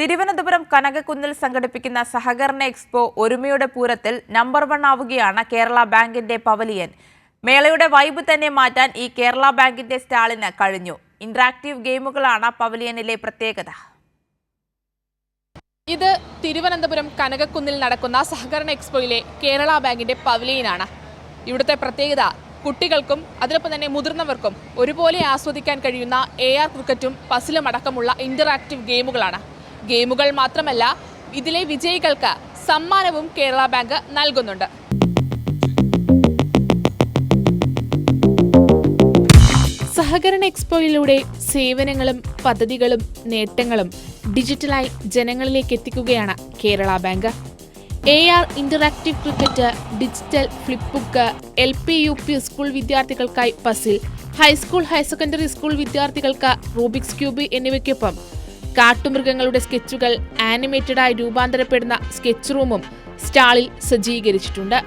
തിരുവനന്തപുരം കനകക്കുന്നിൽ സംഘടിപ്പിക്കുന്ന സഹകരണ expo ഒരുമയുടെ പൂരത്തിൽ number 1 ആവുകയാണ് കേരള ബാങ്കിന്റെ പവലിയൻ. മേളയുടെ വൈബ് തന്നെ മാറ്റാൻ ഈ കേരള ബാങ്കിന്റെ സ്റ്റാളിന് കഴിഞ്ഞു. ഇന്ററാക്റ്റീവ് ഗെയിമുകളാണ് പവലിയനിലെ പ്രത്യേകത. ഇത് തിരുവനന്തപുരം കനകക്കുന്നിൽ നടക്കുന്ന സഹകരണ എക്സ്പോയിലെ കേരള ബാങ്കിന്റെ പവലിയനാണ്. ഇവിടുത്തെ പ്രത്യേകത കുട്ടികൾക്കും അതിനൊപ്പം തന്നെ മുതിർന്നവർക്കും ഒരുപോലെ ആസ്വദിക്കാൻ കഴിയുന്ന AR ക്രിക്കറ്റും പസിലും അടക്കമുള്ള ഇന്ററാക്റ്റീവ് ഗെയിമുകളാണ്. ഗെയിമുകൾ മാത്രമല്ല, ഇതിലെ വിജയികൾക്ക് സമ്മാനവും കേരള ബാങ്ക് നൽകുന്നുണ്ട്. സഹകരണ എക്സ്പോയിലൂടെ സേവനങ്ങളും പദ്ധതികളും നേട്ടങ്ങളും ഡിജിറ്റലായി ജനങ്ങളിലേക്ക് എത്തിക്കുകയാണ് Kerala bank. AR interactive cricket, digital flip book, LP UP school വിദ്യാർത്ഥികൾക്കായി puzzle, high school higher secondary school വിദ്യാർത്ഥികൾക്ക് റൂബിക്സ് ക്യൂബ് എന്നിവയ്ക്കൊപ്പം കാട്ടുമൃഗങ്ങളുടെ സ്കെച്ചുകൾ ആനിമേറ്റഡായി രൂപാന്തരപ്പെടുന്ന സ്കെച്ച് റൂമും സ്റ്റാളിൽ സജ്ജീകരിച്ചിട്ടുണ്ട്.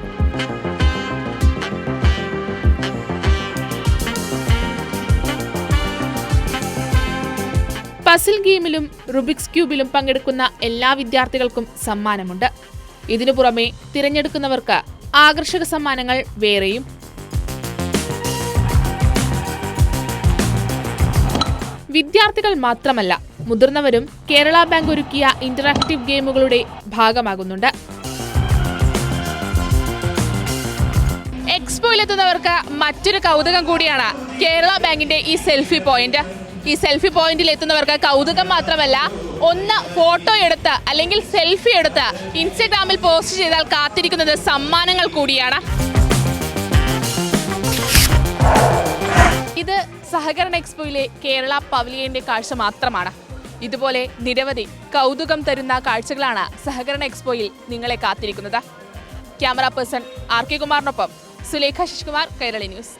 പസിൽ ഗെയിമിലും റുബിക്സ് ക്യൂബിലും പങ്കെടുക്കുന്ന എല്ലാ വിദ്യാർത്ഥികൾക്കും സമ്മാനമുണ്ട്. ഇതിനു പുറമെ തിരഞ്ഞെടുക്കുന്നവർക്ക് ആകർഷക സമ്മാനങ്ങൾ വേറെയും. വിദ്യാർത്ഥികൾ മാത്രമല്ല, മുതിർന്നവരും കേരള ബാങ്ക് ഒരുക്കിയ ഇന്ററാക്റ്റീവ് ഗെയിമുകളുടെ ഭാഗമാകുന്നുണ്ട്. എക്സ്പോയിലെത്തുന്നവർക്ക് മറ്റൊരു കൗതുകം കൂടിയാണ് കേരള ബാങ്കിന്റെ ഈ സെൽഫി പോയിന്റ്. ഈ സെൽഫി പോയിന്റിൽ എത്തുന്നവർക്ക് കൗതുകം മാത്രമല്ല, ഒന്ന് ഫോട്ടോ എടുത്ത് അല്ലെങ്കിൽ സെൽഫി എടുത്ത് ഇൻസ്റ്റഗ്രാമിൽ പോസ്റ്റ് ചെയ്താൽ കാത്തിരിക്കുന്നത് സമ്മാനങ്ങൾ കൂടിയാണ്. ഇത് സഹകരണ എക്സ്പോയിലെ കേരള പവലിയന്റെ കാഴ്ച മാത്രമാണ്. ഇതുപോലെ നിരവധി കൗതുകം തരുന്ന കാഴ്ചകളാണ് സഹകരണ എക്സ്പോയിൽ നിങ്ങളെ കാത്തിരിക്കുന്നത്. ക്യാമറ പേഴ്സൺ RK കുമാറിനൊപ്പം സുലേഖ ശശികുമാർ, കൈരളി ന്യൂസ്.